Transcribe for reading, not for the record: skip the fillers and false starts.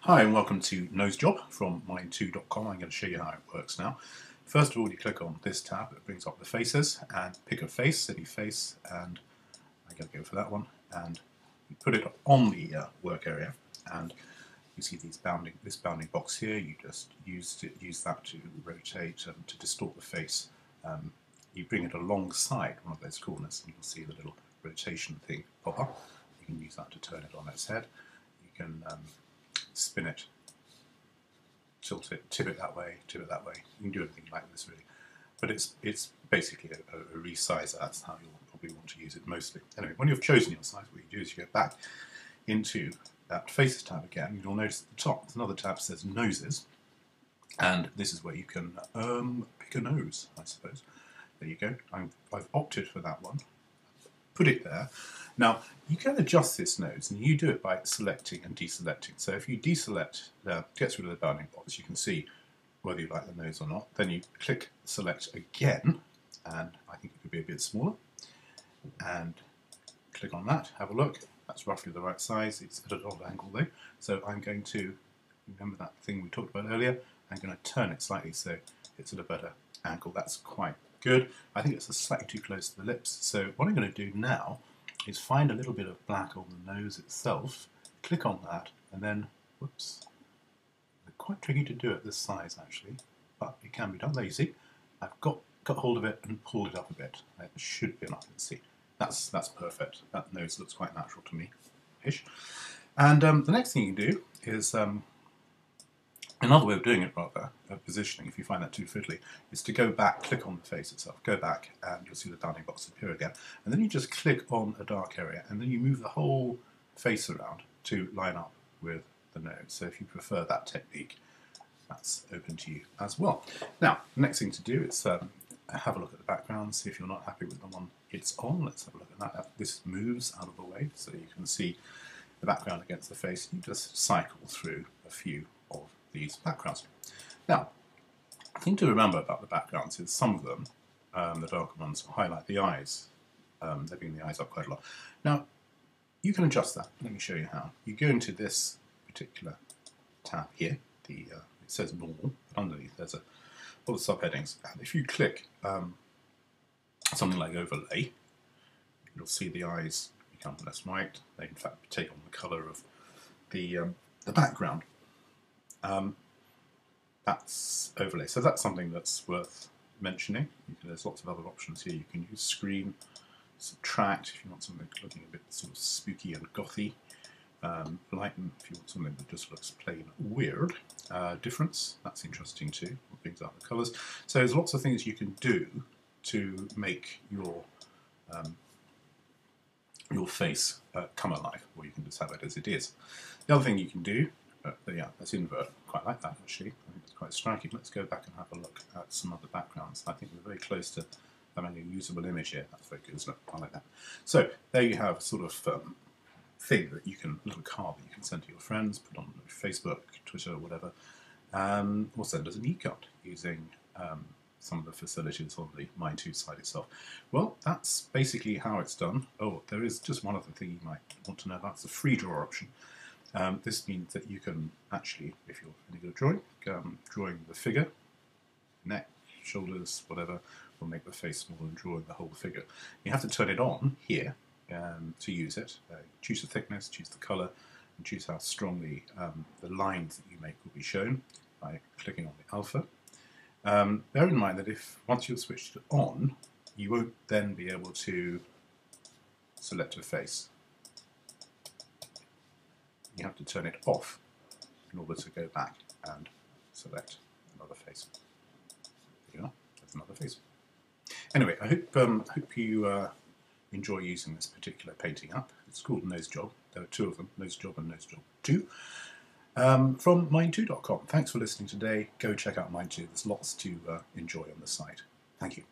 Hi and welcome to Nose Job from 1&2.com. I'm going to show you how it works now. First of all, you click on this tab that brings up the faces and pick a face, any face, and I'm going to go for that one. And you put it on the work area, and you see this bounding box here. You just use that to rotate and to distort the face. You bring it alongside one of those corners, and you can see the little rotation thing pop up. You can use that to turn it on its head. You can spin it, tilt it, tip it that way, tip it that way. You can do anything like this really. But it's basically a resizer. That's how you'll probably want to use it mostly. Anyway, when you've chosen your size, what you do is you go back into that Faces tab again. You'll notice at the top there's another tab that says Noses. And this is where you can pick a nose, I suppose. There you go. I've opted for that one. Put it there. Now, you can adjust this nose, and you do it by selecting and deselecting. So if you deselect, gets rid of the bounding box, you can see whether you like the nose or not. Then you click select again, and I think it could be a bit smaller. And click on that, have a look. That's roughly the right size. It's at an odd angle though. So I'm going to, remember that thing we talked about earlier, I'm going to turn it slightly so it's at a better angle. That's quite good. I think it's slightly too close to the lips. So what I'm going to do now is find a little bit of black on the nose itself, click on that, and then, whoops, it's quite tricky to do at this size actually, but it can be done. There you see, I've got hold of it and pulled it up a bit. It should be enough. Let's see. That's perfect. That nose looks quite natural to me-ish. And the next thing you can do is, another way of doing it rather, positioning, if you find that too fiddly, is to go back, click on the face itself, go back, and you'll see the bounding box appear again. And then you just click on a dark area, and then you move the whole face around to line up with the nose. So if you prefer that technique, that's open to you as well. Now, the next thing to do is have a look at the background, see if you're not happy with the one it's on. Let's have a look at that. This moves out of the way, so you can see the background against the face. You just cycle through a few of these backgrounds. Now, the thing to remember about the backgrounds is some of them, the darker ones, highlight the eyes. They bring the eyes up quite a lot. Now, you can adjust that. Let me show you how. You go into this particular tab here. It says Normal, but underneath there's a lot of subheadings. And if you click something like Overlay, you'll see the eyes become less white. They in fact take on the colour of the background. That's Overlay. So that's something that's worth mentioning. There's lots of other options here. You can use Screen, Subtract if you want something looking a bit sort of spooky and gothy. Lighten if you want something that just looks plain weird. Difference, that's interesting too. It brings out the colours. So there's lots of things you can do to make your face come alive, or you can just have it as it is. The other thing you can do, yeah, let's invert. Quite like that actually. I think it's quite striking. Let's go back and have a look at some other backgrounds. I think we're very close to having a usable image here. That's very good, isn't it? I like that. So there you have a sort of thing that you can, little card that you can send to your friends, put on Facebook, Twitter, whatever, or send as an e-card using some of the facilities on the Mind2 site itself. Well, that's basically how it's done. Oh, there is just one other thing you might want to know about. It's the free draw option. This means that you can actually, if you're any good at drawing the figure, neck, shoulders, whatever, will make the face smaller and drawing the whole figure. You have to turn it on here to use it. Choose the thickness, choose the colour, and choose how strongly the lines that you make will be shown by clicking on the alpha. Bear in mind that if once you've switched it on, you won't then be able to select a face. You have to turn it off in order to go back and select another face. There you are, that's another face. Anyway, I hope you enjoy using this particular painting app. It's called Nose Job. There are two of them, Nose Job and Nose Job 2. From 1&2.com. Thanks for listening today. Go check out 1&2. There's lots to enjoy on the site. Thank you.